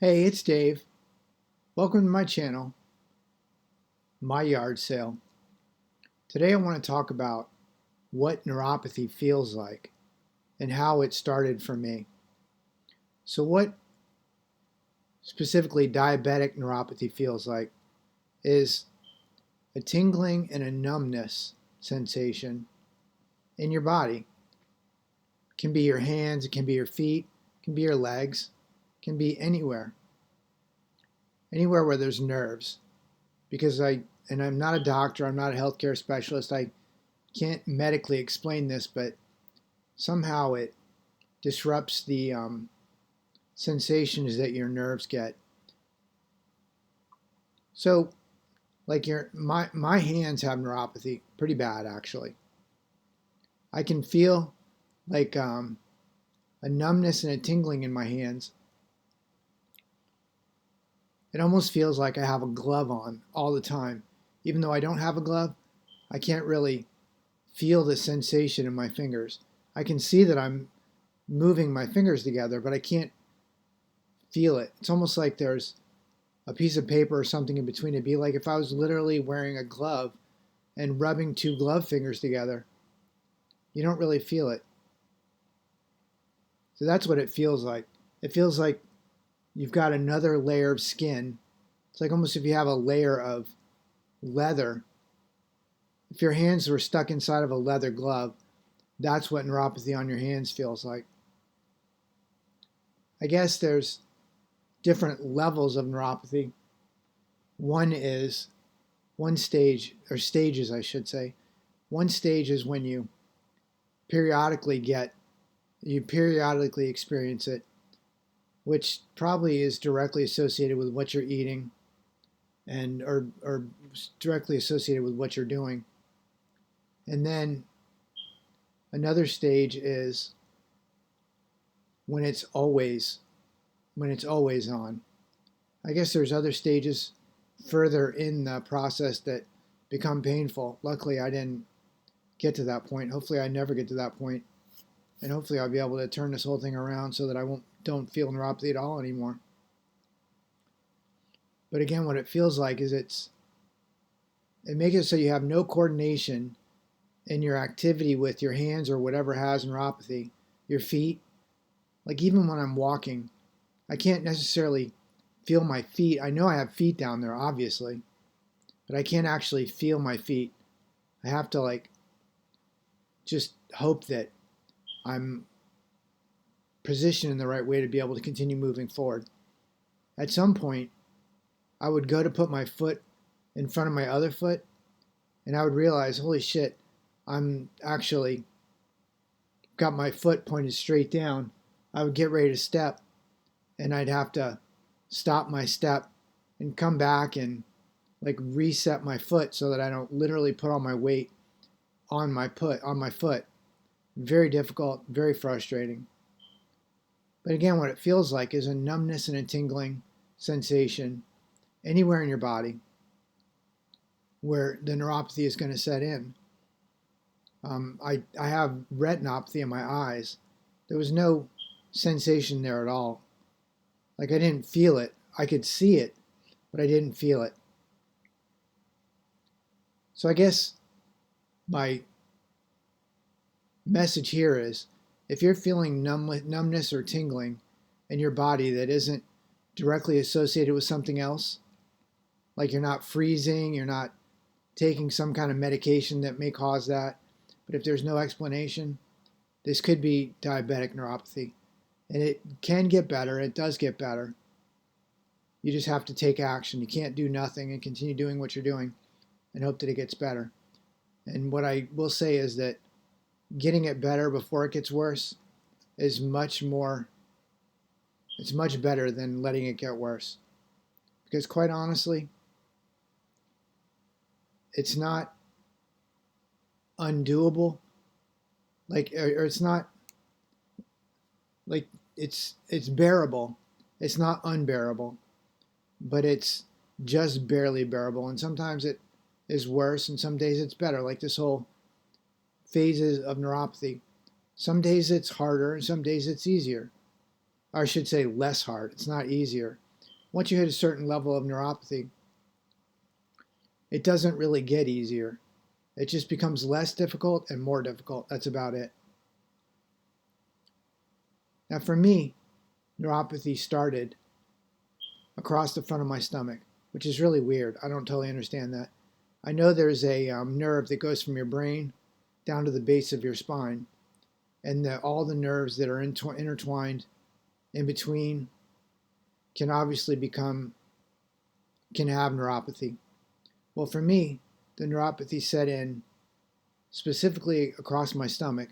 Hey, it's Dave. Welcome to my channel, My Yard Sale. Today I want to talk about what neuropathy feels like and how it started for me. So what specifically diabetic neuropathy feels like is a tingling and a numbness sensation in your body. It can be your hands, it can be your feet, it can be your legs, it can be anywhere where there's nerves. Because I'm not a doctor, I'm not a healthcare specialist, I can't medically explain this, but somehow it disrupts the sensations that your nerves get. So, like my hands have neuropathy pretty bad actually. I can feel like a numbness and a tingling in my hands. It almost feels like I have a glove on all the time. Even though I don't have a glove, I can't really feel the sensation in my fingers. I can see that I'm moving my fingers together, but I can't feel it. It's almost like there's a piece of paper or something in between. It'd be like if I was literally wearing a glove and rubbing two glove fingers together. You don't really feel it. So that's what it feels like. It feels like you've got another layer of skin. It's like almost if you have a layer of leather. If your hands were stuck inside of a leather glove, that's what neuropathy on your hands feels like. I guess there's different levels of neuropathy. One stage, or stages I should say. One stage is when you periodically experience it, which probably is directly associated with what you're eating and or directly associated with what you're doing. And then another stage is when it's always on. I guess there's other stages further in the process that become painful. Luckily, I didn't get to that point. Hopefully, I never get to that point, and hopefully, I'll be able to turn this whole thing around so that I don't feel neuropathy at all anymore. But again, what it feels like is it makes it so you have no coordination in your activity with your hands or whatever has neuropathy, your feet. Like even when I'm walking, I can't necessarily feel my feet. I know I have feet down there, obviously, but I can't actually feel my feet. I have to just hope that I'm positioned in the right way to be able to continue moving forward. At some point, I would go to put my foot in front of my other foot, and I would realize, holy shit, I'm actually got my foot pointed straight down. I would get ready to step, and I'd have to stop my step and come back and reset my foot so that I don't literally put all my weight on my foot. Very difficult, very frustrating. But again, what it feels like is a numbness and a tingling sensation anywhere in your body where the neuropathy is going to set in. I have retinopathy in my eyes. There was no sensation there at all. Like I didn't feel it. I could see it, but I didn't feel it. So I guess my message here is if you're feeling numbness or tingling in your body that isn't directly associated with something else, like you're not freezing, you're not taking some kind of medication that may cause that, but if there's no explanation, this could be diabetic neuropathy. And it can get better, it does get better. You just have to take action. You can't do nothing and continue doing what you're doing and hope that it gets better. And what I will say is that getting it better before it gets worse is it's much better than letting it get worse. Because quite honestly, it's not undoable. Or it's not like it's bearable. It's not unbearable, but it's just barely bearable. And sometimes it is worse, and some days it's better. Like this whole phases of neuropathy. Some days it's harder, and some days it's easier. Or I should say less hard. It's not easier. once you hit a certain level of neuropathy, it doesn't really get easier. It just becomes less difficult and more difficult. That's about it. Now, for me, neuropathy started across the front of my stomach, which is really weird. I don't totally understand that. I know there's a nerve that goes from your brain down to the base of your spine, and that all the nerves that are intertwined in between can obviously can have neuropathy. Well, for me, the neuropathy set in specifically across my stomach,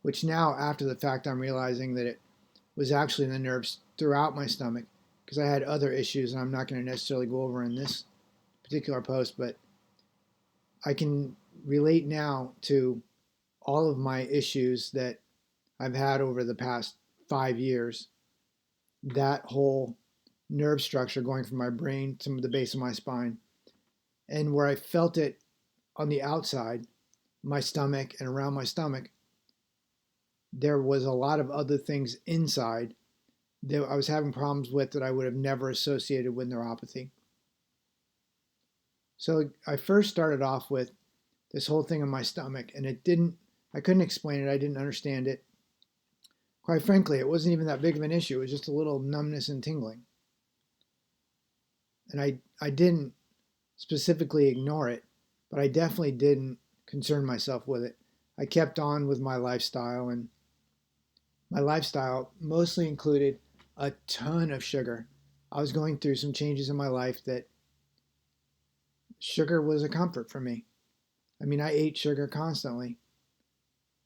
which now, after the fact, I'm realizing that it was actually the nerves throughout my stomach, because I had other issues, and I'm not going to necessarily go over in this particular post, but I can relate now to all of my issues that I've had over the past 5 years. That whole nerve structure going from my brain to the base of my spine, and where I felt it on the outside, my stomach and around my stomach, there was a lot of other things inside that I was having problems with that I would have never associated with neuropathy. So I first started off with this whole thing in my stomach, and I couldn't explain it. I didn't understand it. Quite frankly, it wasn't even that big of an issue. It was just a little numbness and tingling. And I didn't specifically ignore it, but I definitely didn't concern myself with it. I kept on with my lifestyle, and my lifestyle mostly included a ton of sugar. I was going through some changes in my life that sugar was a comfort for me. I mean, I ate sugar constantly,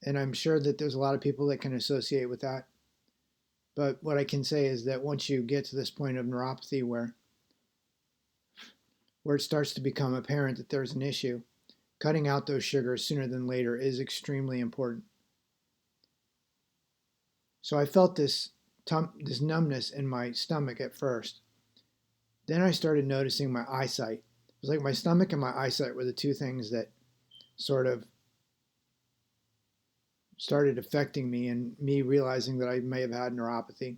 and I'm sure that there's a lot of people that can associate with that. But what I can say is that once you get to this point of neuropathy where it starts to become apparent that there's an issue, cutting out those sugars sooner than later is extremely important. So I felt this numbness in my stomach at first. Then I started noticing my eyesight. It was like my stomach and my eyesight were the two things that sort of started affecting me, and me realizing that I may have had neuropathy.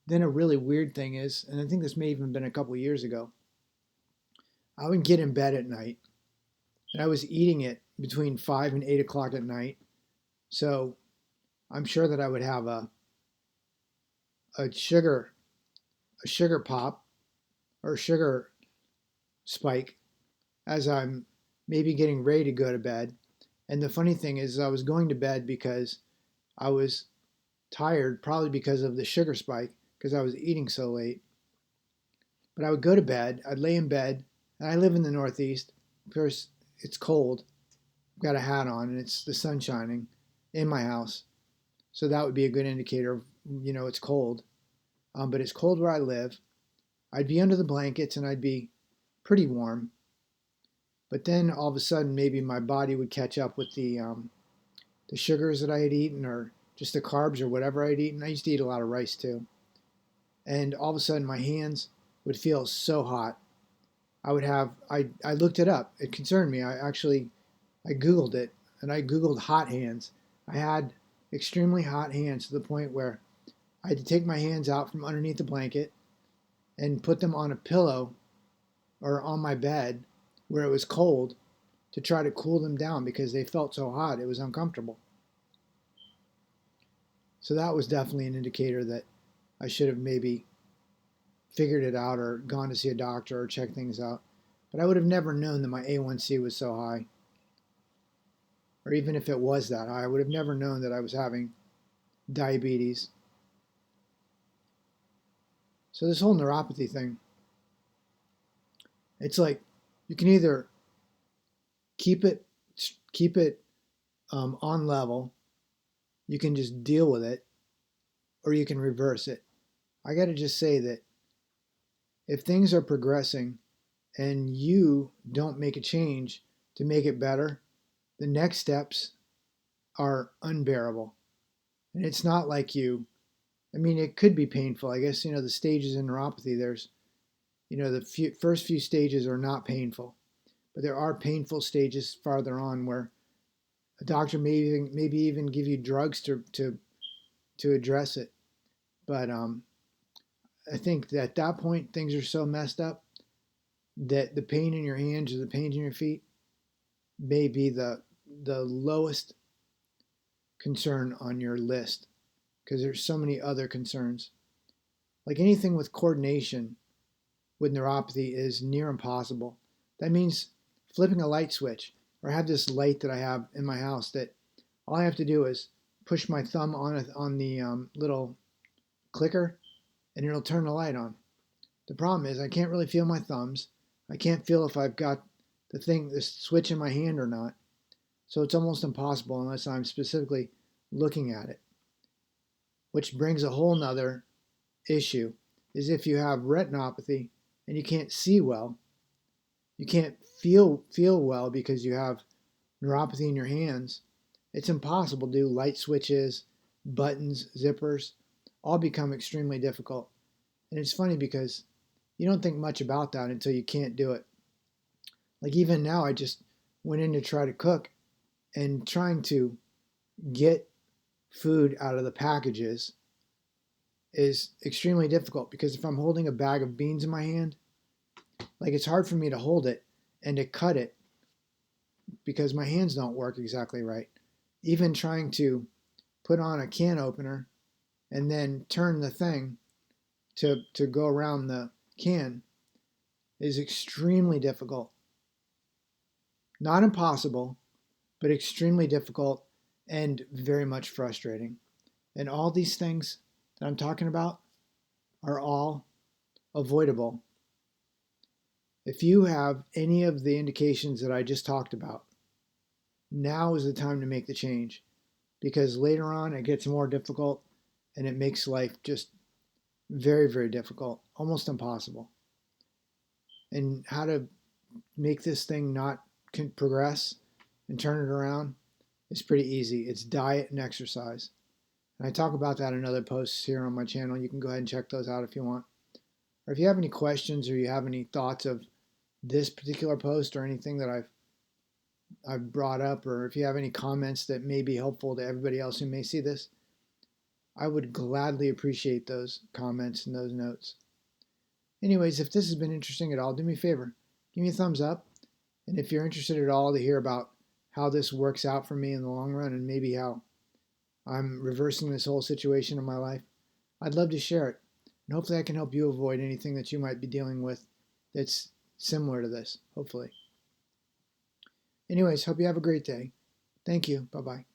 Then a really weird thing is, and I think this may even been a couple years ago, I would get in bed at night, and I was eating it between 5 and 8 o'clock at night. So I'm sure that I would have a sugar a sugar pop or sugar spike as I'm maybe getting ready to go to bed. And the funny thing is, I was going to bed because I was tired, probably because of the sugar spike, because I was eating so late. But I would go to bed, I'd lay in bed, and I live in the Northeast. Of course, it's cold. I've got a hat on, and it's the sun shining in my house. So that would be a good indicator of, it's cold. But it's cold where I live. I'd be under the blankets, and I'd be pretty warm. But then all of a sudden, maybe my body would catch up with the sugars that I had eaten, or just the carbs or whatever I'd eaten. I used to eat a lot of rice too. And all of a sudden, my hands would feel so hot. I looked it up. It concerned me. I Googled it, and I Googled hot hands. I had extremely hot hands to the point where I had to take my hands out from underneath the blanket and put them on a pillow or on my bed where it was cold to try to cool them down because they felt so hot. It was uncomfortable. So that was definitely an indicator that I should have maybe figured it out or gone to see a doctor or checked things out. But I would have never known that my A1C was so high. Or even if it was that high, I would have never known that I was having diabetes. So this whole neuropathy thing, it's like you can either keep it keep it on level, you can just deal with it, or you can reverse it. I got to just say that if things are progressing and you don't make a change to make it better, the next steps are unbearable. And it's not like I mean, it could be painful. I guess, the stages in neuropathy, the first few stages are not painful, but there are painful stages farther on where a doctor maybe even give you drugs to address it. But I think that at that point things are so messed up that the pain in your hands or the pain in your feet may be the lowest concern on your list, because there's so many other concerns. Like anything with coordination with neuropathy is near impossible. That means flipping a light switch, or I have this light that I have in my house that all I have to do is push my thumb on the little clicker and it'll turn the light on. The problem is I can't really feel my thumbs. I can't feel if I've got the switch in my hand or not. So it's almost impossible unless I'm specifically looking at it. Which brings a whole nother issue, is if you have retinopathy and you can't see well, you can't feel well because you have neuropathy in your hands, it's impossible to do light switches, buttons, zippers, all become extremely difficult. And it's funny because you don't think much about that until you can't do it. Like even now, I just went in to try to cook, and trying to get food out of the packages is extremely difficult, because if I'm holding a bag of beans in my hand, like it's hard for me to hold it and to cut it because my hands don't work exactly right. Even trying to put on a can opener and then turn the thing to go around the can is extremely difficult. Not impossible, but extremely difficult and very much frustrating. And all these things that I'm talking about are all avoidable. If you have any of the indications that I just talked about, now is the time to make the change, because later on it gets more difficult and it makes life just very, very difficult, almost impossible. And how to make this thing not progress and turn it around is pretty easy. It's diet and exercise. And I talk about that in other posts here on my channel. You can go ahead and check those out if you want. Or if you have any questions or you have any thoughts of this particular post or anything that I've brought up, or if you have any comments that may be helpful to everybody else who may see this, I would gladly appreciate those comments and those notes. Anyways, if this has been interesting at all, do me a favor, give me a thumbs up. And if you're interested at all to hear about how this works out for me in the long run and maybe how I'm reversing this whole situation in my life, I'd love to share it. And hopefully I can help you avoid anything that you might be dealing with that's similar to this, hopefully. Anyways, hope you have a great day. Thank you. Bye-bye.